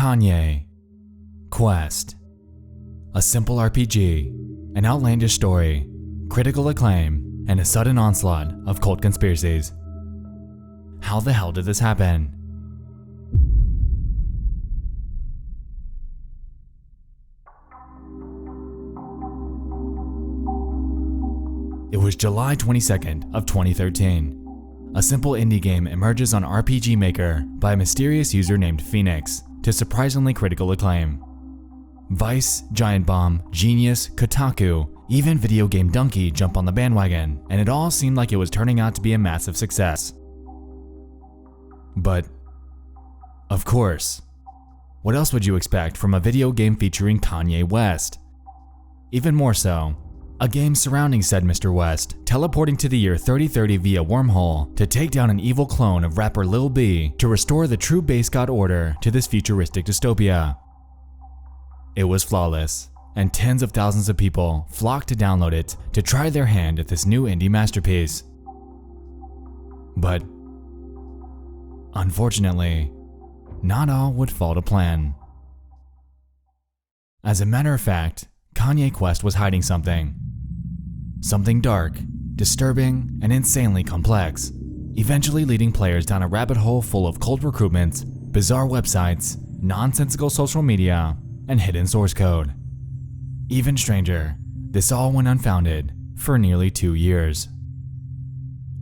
Kanye Quest. A simple RPG, an outlandish story, critical acclaim, and a sudden onslaught of cult conspiracies. How the hell did this happen? It was July 22nd of 2013. A simple indie game emerges on RPGMaker by a mysterious user named Phoenix to surprisingly critical acclaim. Vice, Giant Bomb, Genius, Kotaku, even Video Game Donkey jump on the bandwagon, and it all seemed like it was turning out to be a massive success. But, of course, what else would you expect from a video game featuring Kanye West? Even more so, a game surrounding said Mr. West, teleporting to the year 3030 via wormhole to take down an evil clone of rapper Lil B to restore the true base god order to this futuristic dystopia. It was flawless, and tens of thousands of people flocked to download it to try their hand at this new indie masterpiece. But, unfortunately, not all would fall to plan. As a matter of fact, Kanye Quest was hiding something. Something dark, disturbing, and insanely complex, eventually leading players down a rabbit hole full of cold recruitment, bizarre websites, nonsensical social media, and hidden source code. Even stranger, this all went unfounded for nearly 2 years.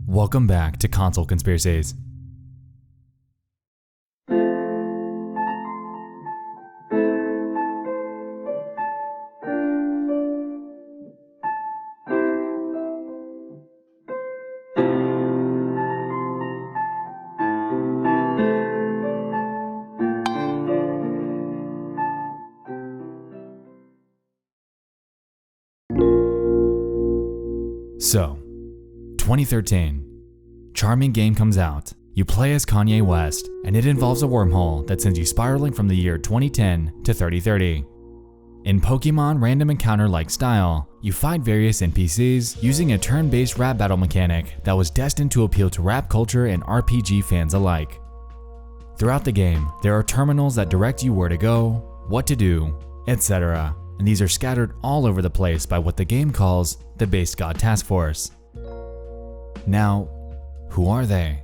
Welcome back to Console Conspiracies. So, 2013. Charming game comes out. You play as Kanye West, and it involves a wormhole that sends you spiraling from the year 2010 to 3030. In Pokemon random encounter-like style, you fight various NPCs using a turn-based rap battle mechanic that was destined to appeal to rap culture and RPG fans alike. Throughout the game, there are terminals that direct you where to go, what to do, etc., and these are scattered all over the place by what the game calls the Base God Task Force. Now, who are they?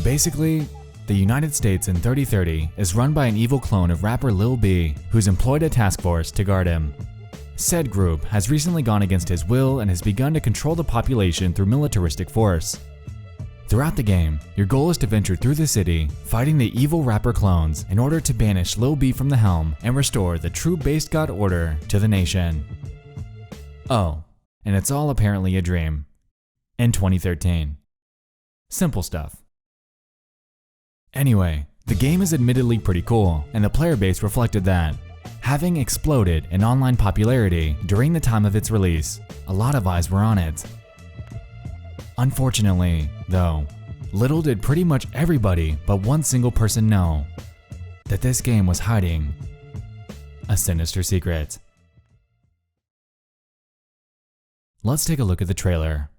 Basically, the United States in 3030 is run by an evil clone of rapper Lil B who's employed a task force to guard him. Said group has recently gone against his will and has begun to control the population through militaristic force. Throughout the game, your goal is to venture through the city, fighting the evil rapper clones in order to banish Lil B from the helm and restore the true base god order to the nation. Oh, and it's all apparently a dream. In 2013. Simple stuff. Anyway, the game is admittedly pretty cool, and the player base reflected that. Having exploded in online popularity during the time of its release, a lot of eyes were on it. Unfortunately, though, little did pretty much everybody but one single person know that this game was hiding a sinister secret. Let's take a look at the trailer.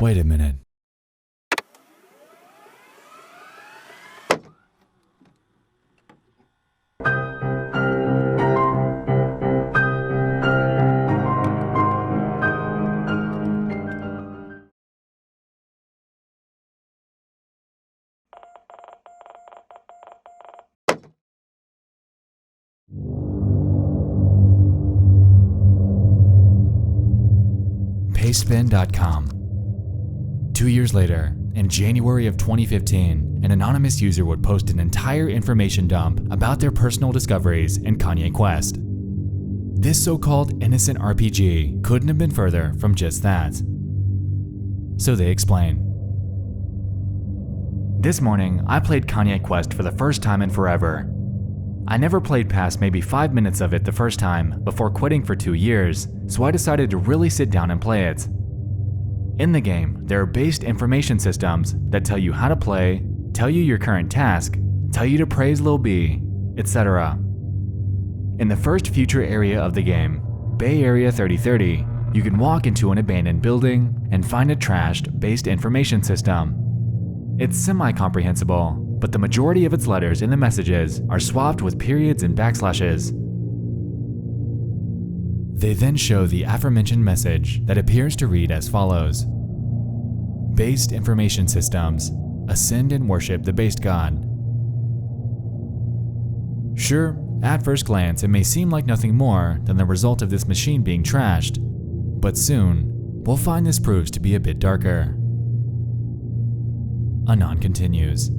Wait a minute. Pastebin.com. 2 years later, in January of 2015, an anonymous user would post an entire information dump about their personal discoveries in Kanye Quest. This so-called innocent RPG couldn't have been further from just that. So they explain. This morning, I played Kanye Quest for the first time in forever. I never played past maybe 5 minutes of it the first time before quitting for 2 years, so I decided to really sit down and play it. In the game, there are based information systems that tell you how to play, tell you your current task, tell you to praise Lil B, etc. In the first future area of the game, Bay Area 3030, you can walk into an abandoned building and find a trashed based information system. It's semi-comprehensible, but the majority of its letters in the messages are swapped with periods and backslashes. They then show the aforementioned message that appears to read as follows. Based information systems, ascend and worship the based god. Sure, at first glance it may seem like nothing more than the result of this machine being trashed, but soon, we'll find this proves to be a bit darker. Anon continues.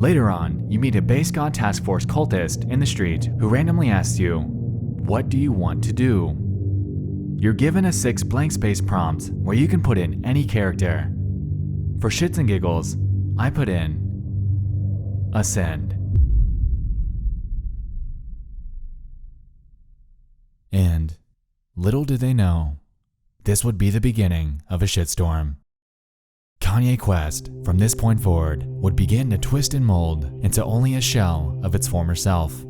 Later on, you meet a base god task force cultist in the street who randomly asks you, "What do you want to do?" You're given a 6 blank space prompt where you can put in any character. For shits and giggles, I put in Ascend. And little did they know, this would be the beginning of a shitstorm. Kanye Quest, from this point forward, would begin to twist and mold into only a shell of its former self.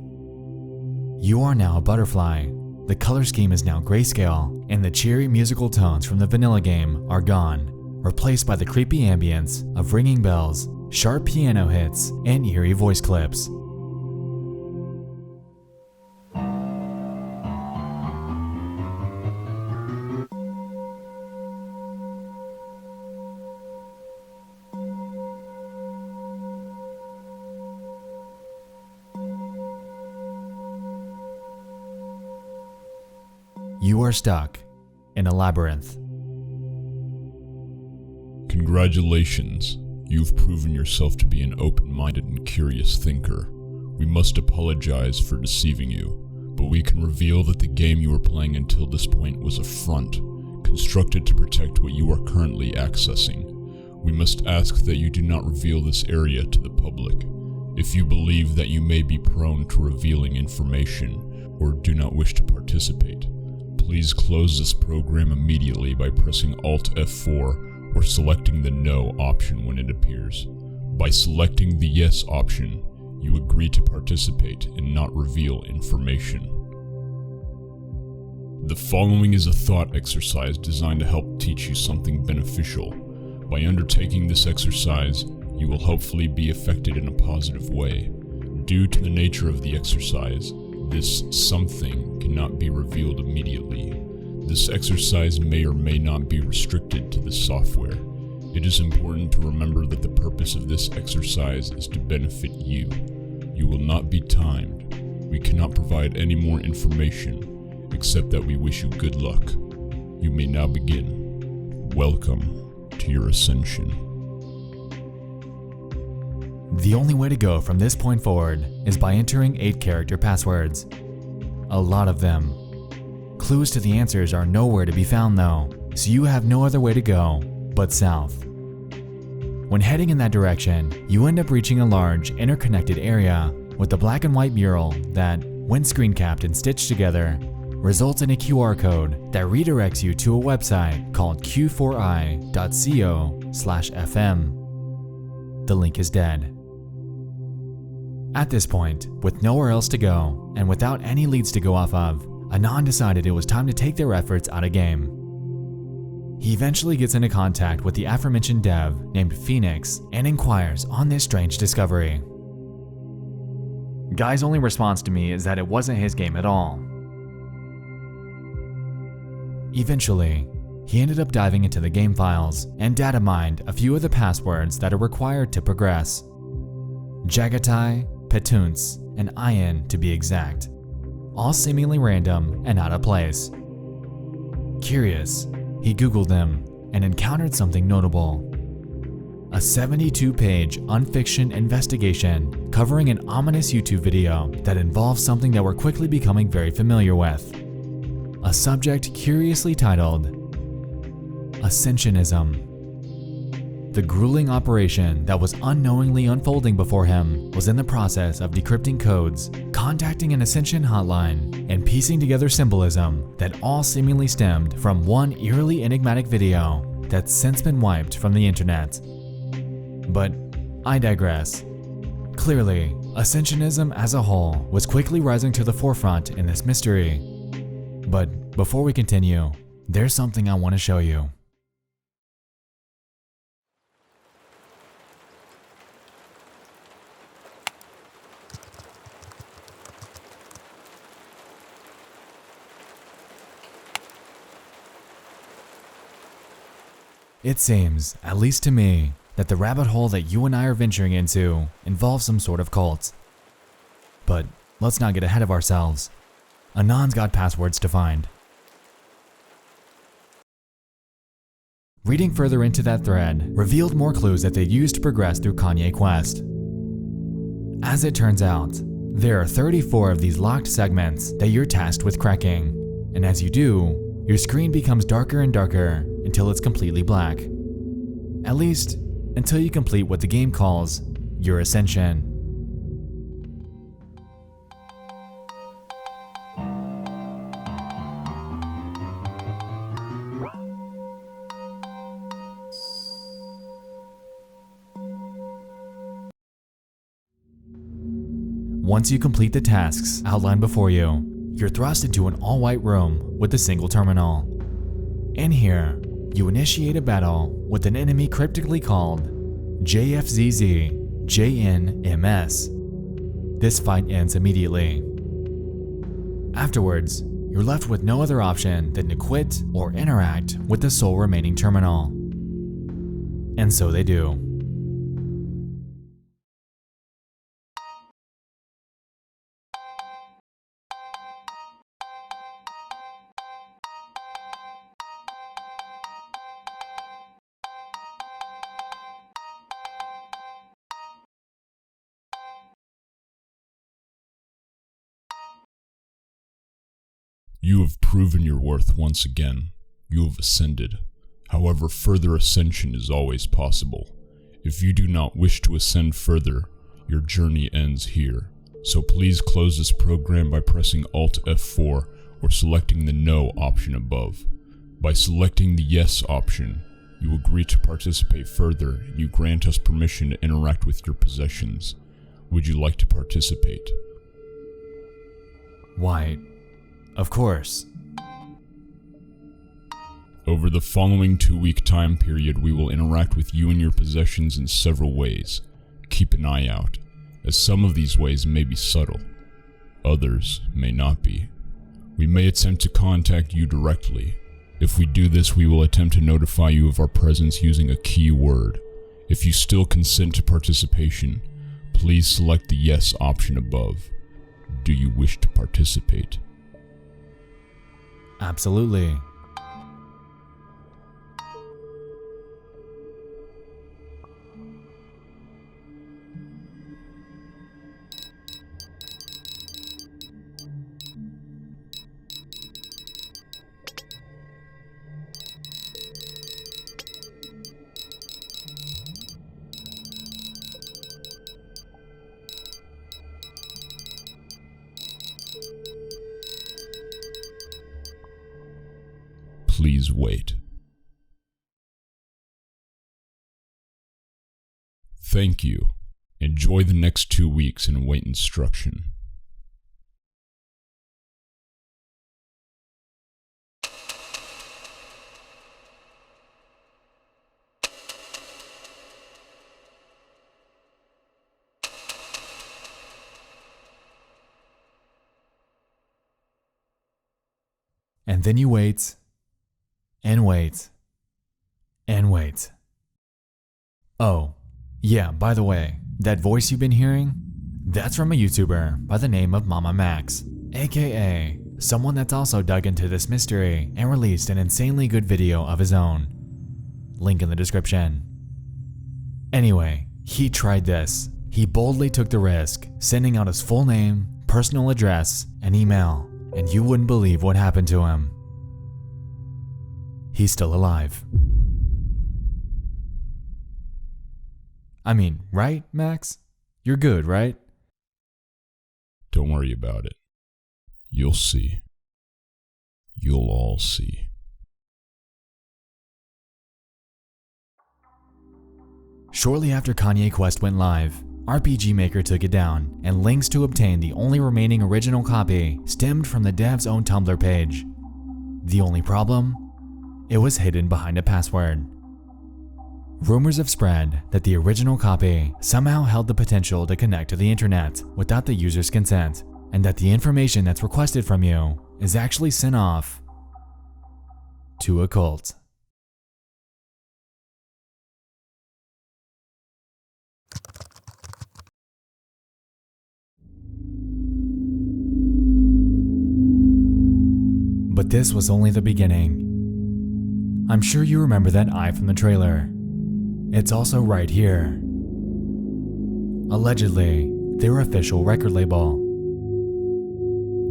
You are now a butterfly. The color scheme is now grayscale, and the cheery musical tones from the vanilla game are gone, replaced by the creepy ambience of ringing bells, sharp piano hits, and eerie voice clips. You are stuck in a labyrinth. Congratulations, you've proven yourself to be an open-minded and curious thinker. We must apologize for deceiving you, but we can reveal that the game you were playing until this point was a front, constructed to protect what you are currently accessing. We must ask that you do not reveal this area to the public. If you believe that you may be prone to revealing information, or do not wish to participate, please close this program immediately by pressing Alt F4 or selecting the No option when it appears. By selecting the Yes option, you agree to participate and not reveal information. The following is a thought exercise designed to help teach you something beneficial. By undertaking this exercise, you will hopefully be affected in a positive way. Due to the nature of the exercise, this something cannot be revealed immediately. This exercise may or may not be restricted to the software. It is important to remember that the purpose of this exercise is to benefit you. You will not be timed. We cannot provide any more information, except that we wish you good luck. You may now begin. Welcome to your ascension. The only way to go from this point forward is by entering 8-character passwords. A lot of them. Clues to the answers are nowhere to be found though, so you have no other way to go but south. When heading in that direction, you end up reaching a large, interconnected area with a black and white mural that, when screen capped and stitched together, results in a QR code that redirects you to a website called q4i.co/fm. The link is dead. At this point, with nowhere else to go, and without any leads to go off of, Anon decided it was time to take their efforts out of game. He eventually gets into contact with the aforementioned dev named Phoenix and inquires on this strange discovery. Guy's only response to me is that it wasn't his game at all. Eventually, he ended up diving into the game files and data mined a few of the passwords that are required to progress. Jagatai, Petuns, and Ian to be exact, all seemingly random and out of place. Curious, he Googled them and encountered something notable. A 72-page unfiction investigation covering an ominous YouTube video that involves something that we're quickly becoming very familiar with. A subject curiously titled Ascensionism. The grueling operation that was unknowingly unfolding before him was in the process of decrypting codes, contacting an Ascension hotline, and piecing together symbolism that all seemingly stemmed from one eerily enigmatic video that's since been wiped from the internet. But I digress. Clearly, Ascensionism as a whole was quickly rising to the forefront in this mystery. But before we continue, there's something I want to show you. It seems, at least to me, that the rabbit hole that you and I are venturing into involves some sort of cult. But let's not get ahead of ourselves. Anon's got passwords to find. Reading further into that thread revealed more clues that they used to progress through Kanye Quest. As it turns out, there are 34 of these locked segments that you're tasked with cracking, and as you do, your screen becomes darker and darker until it's completely black. At least, until you complete what the game calls your ascension. Once you complete the tasks outlined before you, you're thrust into an all-white room with a single terminal. In here, you initiate a battle with an enemy cryptically called JFZZ-JNMS. This fight ends immediately. Afterwards, you're left with no other option than to quit or interact with the sole remaining terminal. And so they do. You have proven your worth once again. You have ascended. However, further ascension is always possible. If you do not wish to ascend further, your journey ends here. So please close this program by pressing Alt F4 or selecting the No option above. By selecting the Yes option, you agree to participate further and you grant us permission to interact with your possessions. Would you like to participate? Why, of course. Over the following 2-week time period, we will interact with you and your possessions in several ways. Keep an eye out, as some of these ways may be subtle. Others may not be. We may attempt to contact you directly. If we do this, we will attempt to notify you of our presence using a keyword. If you still consent to participation, please select the Yes option above. Do you wish to participate? Absolutely. Please wait. Thank you. Enjoy the next 2 weeks and await instruction. And then you wait, and wait, and wait. Oh, yeah, by the way, that voice you've been hearing? That's from a YouTuber by the name of MamaMax, aka someone that's also dug into this mystery and released an insanely good video of his own. Link in the description. Anyway, he tried this. He boldly took the risk, sending out his full name, personal address, and email, and you wouldn't believe what happened to him. He's still alive. I mean, right, Max? You're good, right? Don't worry about it. You'll see. You'll all see. Shortly after Kanye Quest went live, RPGMaker took it down, and links to obtain the only remaining original copy stemmed from the dev's own Tumblr page. The only problem? It was hidden behind a password. Rumors have spread that the original copy somehow held the potential to connect to the internet without the user's consent, and that the information that's requested from you is actually sent off to a cult. But this was only the beginning. I'm sure you remember that eye from the trailer. It's also right here. Allegedly, their official record label.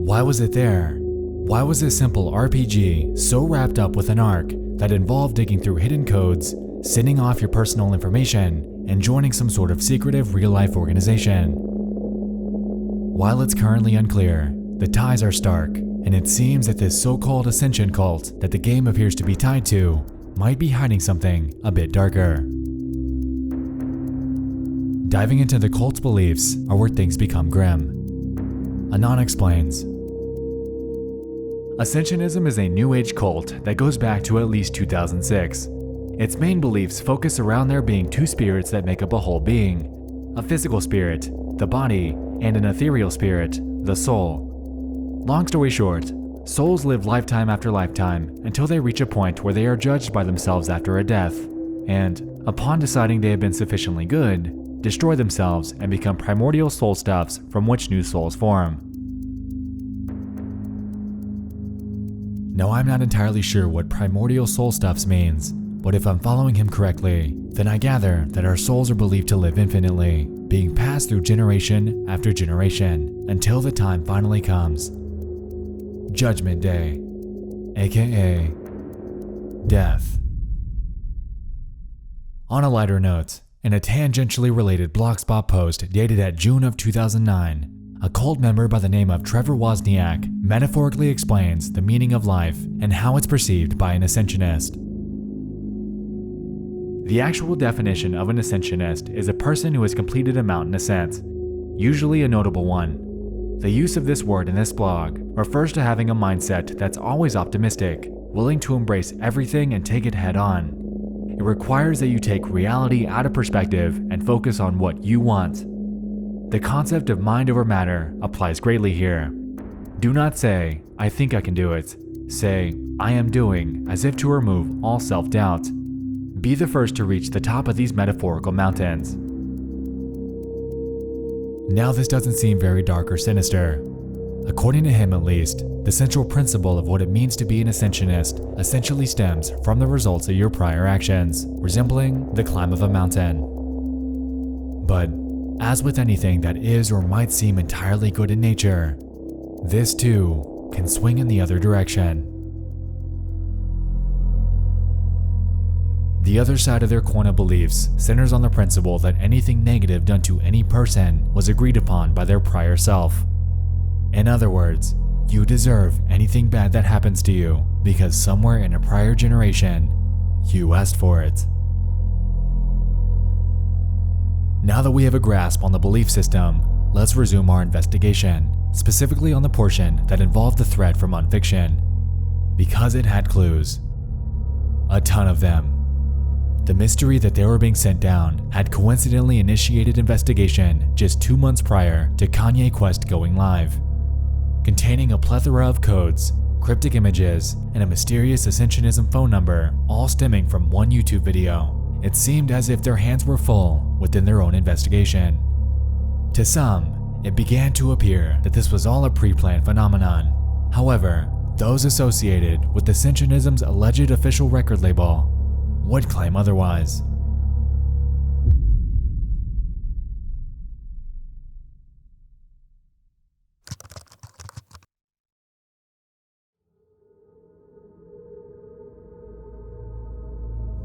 Why was it there? Why was this simple RPG so wrapped up with an arc that involved digging through hidden codes, sending off your personal information, and joining some sort of secretive real-life organization? While it's currently unclear, the ties are stark, and it seems that this so-called ascension cult that the game appears to be tied to might be hiding something a bit darker. Diving into the cult's beliefs are where things become grim. Anon explains. Ascensionism is a New Age cult that goes back to at least 2006. Its main beliefs focus around there being two spirits that make up a whole being: a physical spirit, the body, and an ethereal spirit, the soul. Long story short, souls live lifetime after lifetime until they reach a point where they are judged by themselves after a death, and, upon deciding they have been sufficiently good, destroy themselves and become primordial soul stuffs from which new souls form. Now, I'm not entirely sure what primordial soul stuffs means, but if I'm following him correctly, then I gather that our souls are believed to live infinitely, being passed through generation after generation until the time finally comes. Judgment Day, aka death. On a lighter note, in a tangentially related Blogspot post dated at June of 2009, a cult member by the name of Trevor Wozniak metaphorically explains the meaning of life and how it's perceived by an ascensionist. The actual definition of an ascensionist is a person who has completed a mountain ascent, usually a notable one. The use of this word in this blog refers to having a mindset that's always optimistic, willing to embrace everything and take it head on. It requires that you take reality out of perspective and focus on what you want. The concept of mind over matter applies greatly here. Do not say, "I think I can do it." Say, "I am doing," as if to remove all self-doubt. Be the first to reach the top of these metaphorical mountains. Now, this doesn't seem very dark or sinister. According to him at least, the central principle of what it means to be an ascensionist essentially stems from the results of your prior actions, resembling the climb of a mountain. But, as with anything that is or might seem entirely good in nature, this too can swing in the other direction. The other side of their coin of beliefs centers on the principle that anything negative done to any person was agreed upon by their prior self. In other words, you deserve anything bad that happens to you because somewhere in a prior generation, you asked for it. Now that we have a grasp on the belief system, let's resume our investigation, specifically on the portion that involved the thread from Unfiction, because it had clues. A ton of them. The mystery that they were being sent down had coincidentally initiated investigation just 2 months prior to Kanye Quest going live, containing a plethora of codes, cryptic images, and a mysterious ascensionism phone number, all stemming from one YouTube video. It seemed as if their hands were full within their own investigation. To some, it began to appear that this was all a pre-planned phenomenon. However, those associated with ascensionism's alleged official record label would claim otherwise.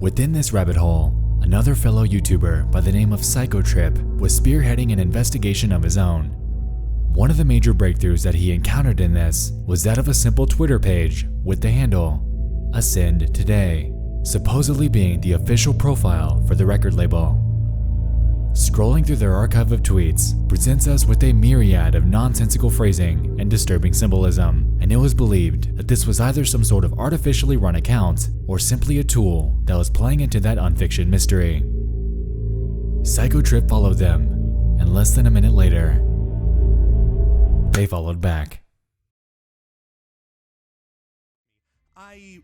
Within this rabbit hole, another fellow YouTuber by the name of Psychotrip was spearheading an investigation of his own. One of the major breakthroughs that he encountered in this was that of a simple Twitter page with the handle Ascend Today, supposedly being the official profile for the record label. Scrolling through their archive of tweets presents us with a myriad of nonsensical phrasing and disturbing symbolism, and it was believed that this was either some sort of artificially run account or simply a tool that was playing into that unfiction mystery. Psychotrip followed them, and less than a minute later, they followed back. I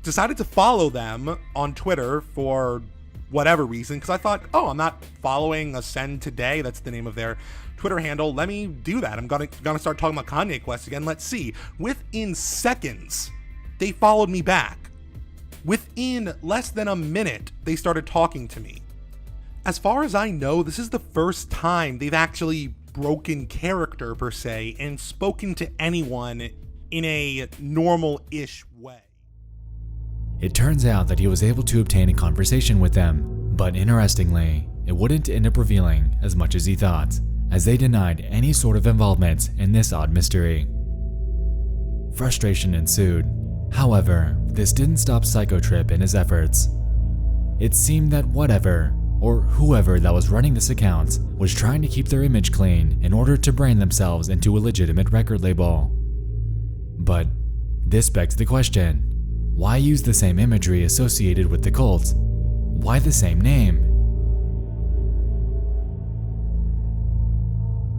decided to follow them on Twitter for whatever reason, because I thought, oh, I'm not following Ascend Today. That's the name of their Twitter handle. Let me do that. I'm gonna start talking about Kanye Quest again. Let's see. Within seconds, they followed me back. Within less than a minute, they started talking to me. As far as I know, this is the first time they've actually broken character, per se, and spoken to anyone in a normal-ish way. It turns out that he was able to obtain a conversation with them, but interestingly, it wouldn't end up revealing as much as he thought, as they denied any sort of involvement in this odd mystery. Frustration ensued. However, this didn't stop Psychotrip in his efforts. It seemed that whatever, or whoever that was running this account, was trying to keep their image clean in order to brand themselves into a legitimate record label. But this begs the question, why use the same imagery associated with the cult? Why the same name?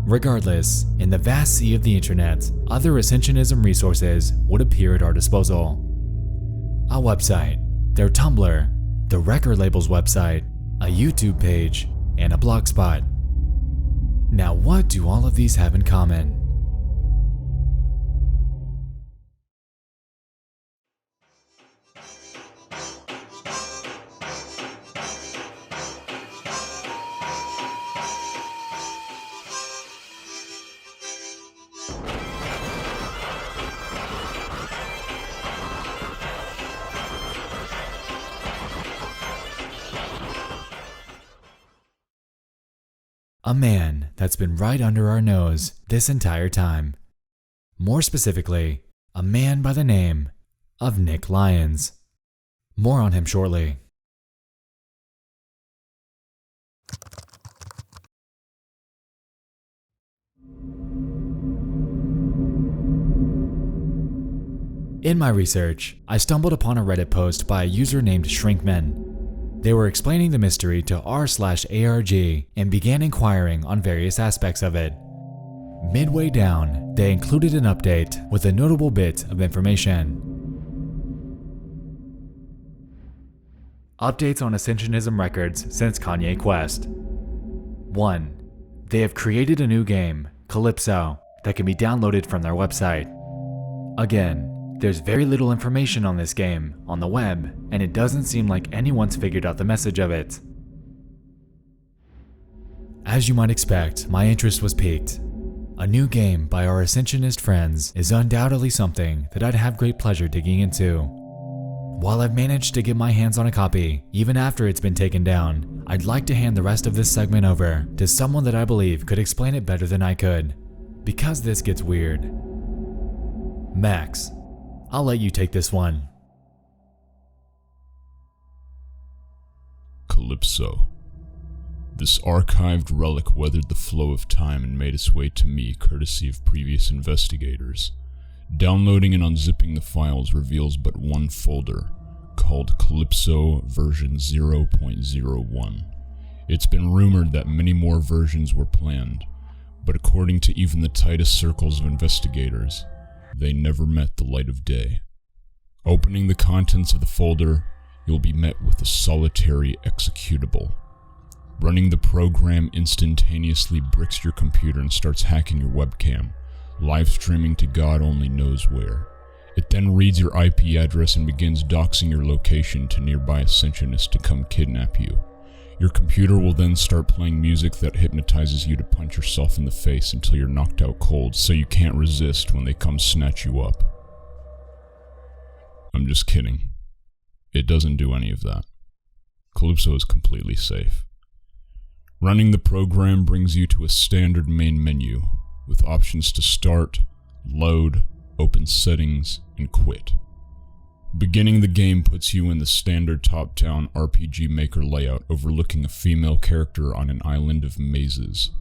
Regardless, in the vast sea of the internet, other Ascensionism resources would appear at our disposal. A website, their Tumblr, the record label's website, a YouTube page, and a blogspot. Now, what do all of these have in common? A man that's been right under our nose this entire time. More specifically, a man by the name of Nick Lyons. More on him shortly. In my research, I stumbled upon a Reddit post by a user named Shrinkman. They were explaining the mystery to r/ARG and began inquiring on various aspects of it. Midway down, they included an update with a notable bit of information. Updates on Ascensionism records since Kanye Quest. 1. They have created a new game, Calypso, that can be downloaded from their website. Again, there's very little information on this game on the web, and it doesn't seem like anyone's figured out the message of it. As you might expect, my interest was piqued. A new game by our Ascensionist friends is undoubtedly something that I'd have great pleasure digging into. While I've managed to get my hands on a copy, even after it's been taken down, I'd like to hand the rest of this segment over to someone that I believe could explain it better than I could, because this gets weird. Max, I'll let you take this one. Calypso. This archived relic weathered the flow of time and made its way to me courtesy of previous investigators. Downloading and unzipping the files reveals but one folder, called Calypso version 0.01. It's been rumored that many more versions were planned, but according to even the tightest circles of investigators, they never met the light of day. Opening the contents of the folder, you'll be met with a solitary executable. Running the program instantaneously bricks your computer and starts hacking your webcam, live streaming to God only knows where. It then reads your IP address and begins doxing your location to nearby Ascensionists to come kidnap you. Your computer will then start playing music that hypnotizes you to punch yourself in the face until you're knocked out cold, so you can't resist when they come snatch you up. I'm just kidding. It doesn't do any of that. Calypso is completely safe. Running the program brings you to a standard main menu, with options to start, load, open settings, and quit. Beginning the game puts you in the standard top-down RPGMaker layout overlooking a female character on an island of mazes.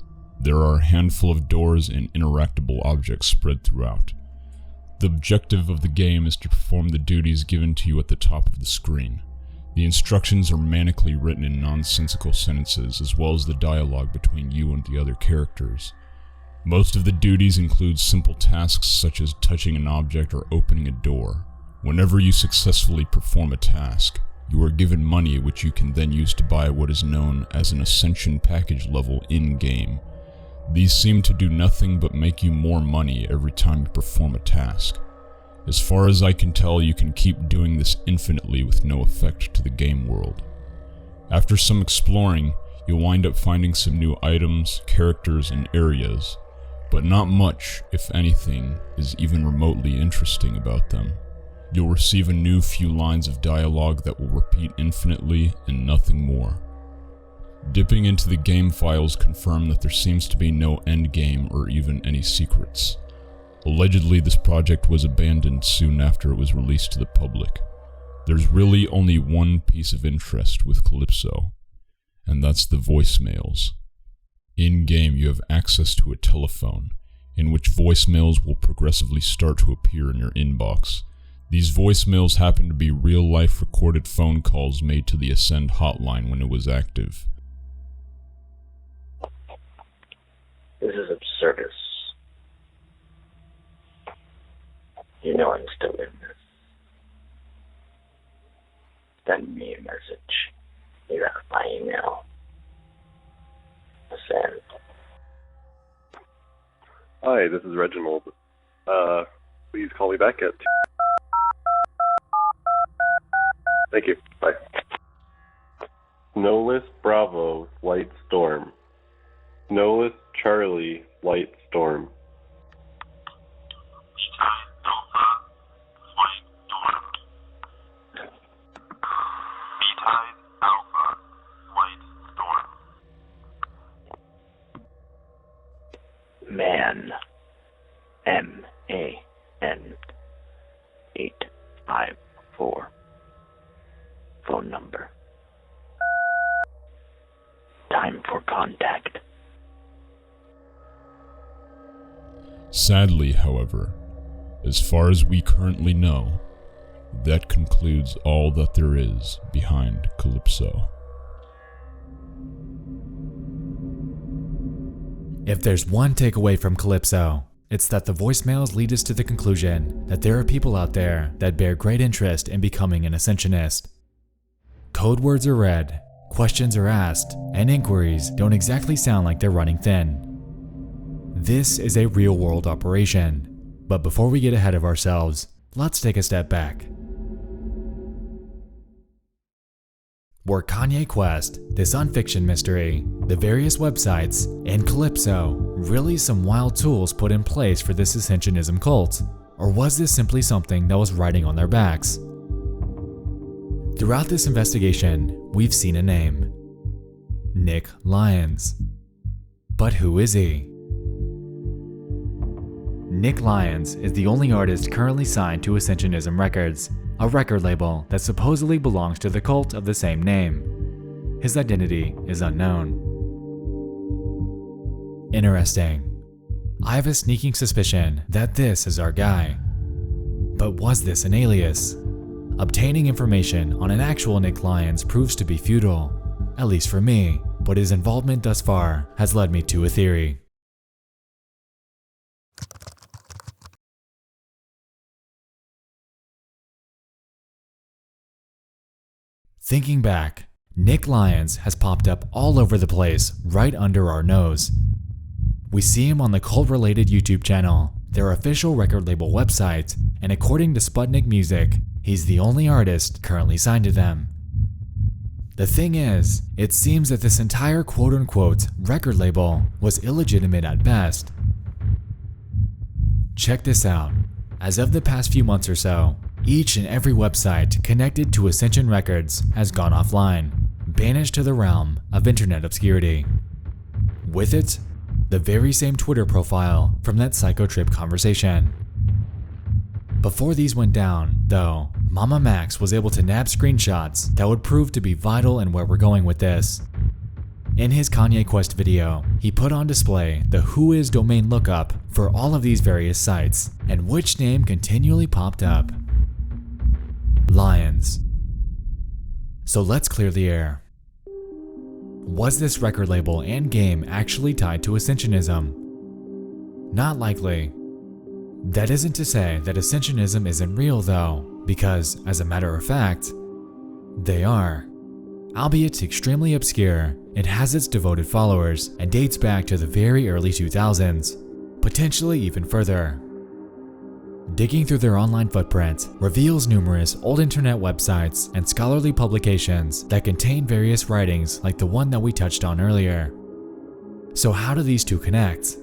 There are a handful of doors and interactable objects spread throughout. The objective of the game is to perform the duties given to you at the top of the screen. The instructions are manically written in nonsensical sentences, as well as the dialogue between you and the other characters. Most of the duties include simple tasks such as touching an object or opening a door. Whenever you successfully perform a task, you are given money which you can then use to buy what is known as an Ascension package level in-game. These seem to do nothing but make you more money every time you perform a task. As far as I can tell, you can keep doing this infinitely with no effect to the game world. After some exploring, you'll wind up finding some new items, characters, and areas, but not much, if anything, is even remotely interesting about them. You'll receive a new few lines of dialogue that will repeat infinitely and nothing more. Dipping into the game files confirm that there seems to be no end game or even any secrets. Allegedly, this project was abandoned soon after it was released to the public. There's really only one piece of interest with Calypso, and that's the voicemails. In-game, you have access to a telephone, in which voicemails will progressively start to appear in your inbox. These voicemails happen to be real-life recorded phone calls made to the Ascend hotline when it was active. This is absurdus. You know I'm still in this. Send me a message. You got my email. Ascend. Hi, this is Reginald. Please call me back at... Thank you. Bye. Snowless Bravo, Light Storm. Snowless Charlie, Light Storm. Man. M-A-N 854. Phone number. Time for contact. Sadly, however, as far as we currently know, that concludes all that there is behind Calypso. If there's one takeaway from Calypso, it's that the voicemails lead us to the conclusion that there are people out there that bear great interest in becoming an Ascensionist. Code words are read, questions are asked, and inquiries don't exactly sound like they're running thin. This is a real-world operation, but before we get ahead of ourselves, let's take a step back. Were Kanye Quest, this unfiction mystery, the various websites, and Calypso really some wild tools put in place for this Ascensionism cult? Or was this simply something that was riding on their backs? Throughout this investigation, we've seen a name. Nick Lyons. But who is he? Nick Lyons is the only artist currently signed to Ascensionism Records, a record label that supposedly belongs to the cult of the same name. His identity is unknown. Interesting. I have a sneaking suspicion that this is our guy. But was this an alias? Obtaining information on an actual Nick Lyons proves to be futile, at least for me, but his involvement thus far has led me to a theory. Thinking back, Nick Lyons has popped up all over the place right under our nose. We see him on the cult-related YouTube channel, their official record label website, and according to Sputnik Music, he's the only artist currently signed to them. The thing is, it seems that this entire quote-unquote record label was illegitimate at best. Check this out. As of the past few months or so, each and every website connected to Ascension Records has gone offline, banished to the realm of internet obscurity. With it, the very same Twitter profile from that Psychotrip conversation. Before these went down, though, MamaMax was able to nab screenshots that would prove to be vital in where we're going with this. In his Kanye Quest video, he put on display the whois domain lookup for all of these various sites, and which name continually popped up. Lyons. So let's clear the air. Was this record label and game actually tied to Ascensionism? Not likely. That isn't to say that Ascensionism isn't real though, because, as a matter of fact, they are. Albeit extremely obscure, it has its devoted followers and dates back to the very early 2000s, potentially even further. Digging through their online footprint reveals numerous old internet websites and scholarly publications that contain various writings like the one that we touched on earlier. So how do these two connect?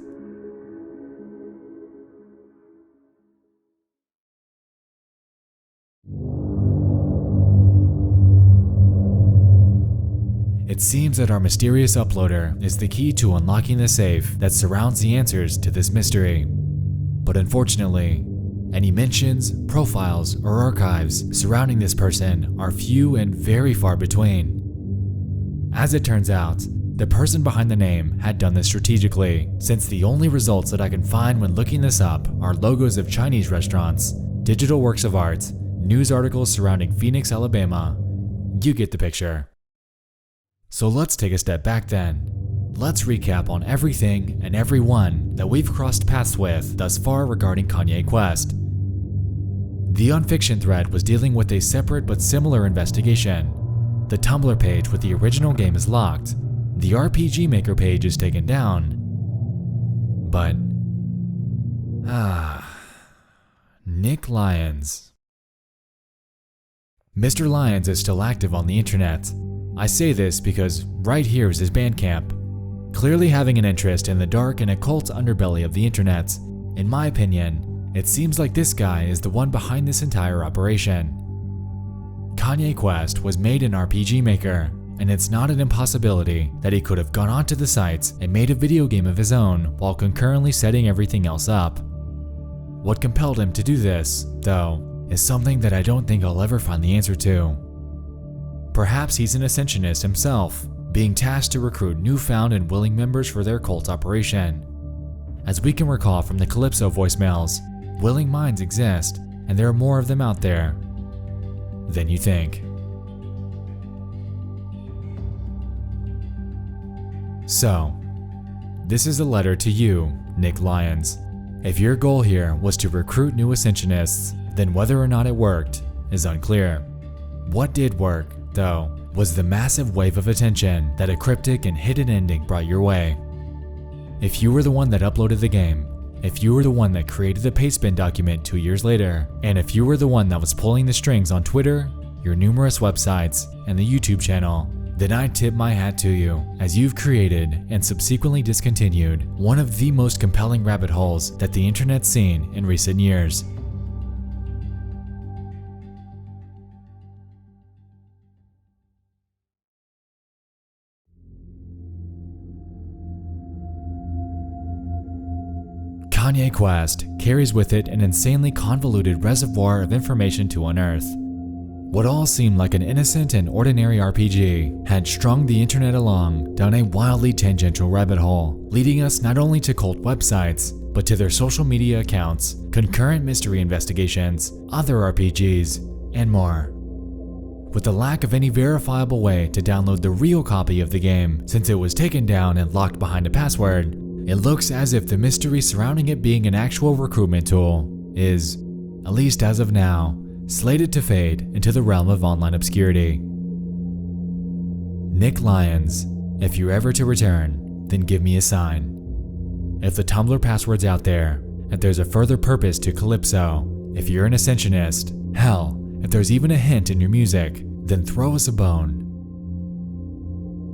It seems that our mysterious uploader is the key to unlocking the safe that surrounds the answers to this mystery. But unfortunately, any mentions, profiles, or archives surrounding this person are few and very far between. As it turns out, the person behind the name had done this strategically, since the only results that I can find when looking this up are logos of Chinese restaurants, digital works of art, news articles surrounding Phoenix, Alabama. You get the picture. So let's take a step back then. Let's recap on everything and everyone that we've crossed paths with thus far regarding Kanye Quest. The Unfiction thread was dealing with a separate but similar investigation. The Tumblr page with the original game is locked. The RPGMaker page is taken down. But... Nick Lyons. Mr. Lyons is still active on the internet. I say this because right here is his Bandcamp. Clearly having an interest in the dark and occult underbelly of the internet. In my opinion, it seems like this guy is the one behind this entire operation. Kanye Quest was made in RPGMaker, and it's not an impossibility that he could have gone onto the site and made a video game of his own while concurrently setting everything else up. What compelled him to do this, though, is something that I don't think I'll ever find the answer to. Perhaps he's an Ascensionist himself, being tasked to recruit newfound and willing members for their cult operation. As we can recall from the Calypso voicemails, willing minds exist, and there are more of them out there than you think. So, this is a letter to you, Nick Lyons. If your goal here was to recruit new Ascensionists, then whether or not it worked is unclear. What did work, though, was the massive wave of attention that a cryptic and hidden ending brought your way. If you were the one that uploaded the game, if you were the one that created the pastebin document 2 years later, and if you were the one that was pulling the strings on Twitter, your numerous websites, and the YouTube channel, then I tip my hat to you, as you've created and subsequently discontinued one of the most compelling rabbit holes that the internet's seen in recent years. Kanye Quest carries with it an insanely convoluted reservoir of information to unearth. What all seemed like an innocent and ordinary RPG had strung the internet along down a wildly tangential rabbit hole, leading us not only to cult websites, but to their social media accounts, concurrent mystery investigations, other RPGs, and more. With the lack of any verifiable way to download the real copy of the game since it was taken down and locked behind a password, it looks as if the mystery surrounding it being an actual recruitment tool is, at least as of now, slated to fade into the realm of online obscurity. Nick Lyons, if you're ever to return, then give me a sign. If the Tumblr password's out there, if there's a further purpose to Calypso, if you're an Ascensionist, hell, if there's even a hint in your music, then throw us a bone.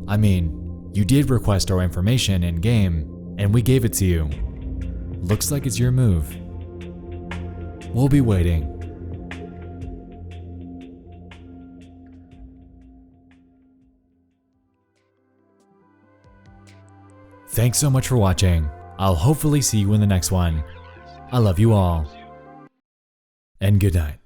I mean, you did request our information in-game, and we gave it to you. Looks like it's your move. We'll be waiting. Thanks so much for watching. I'll hopefully see you in the next one. I love you all. And good night.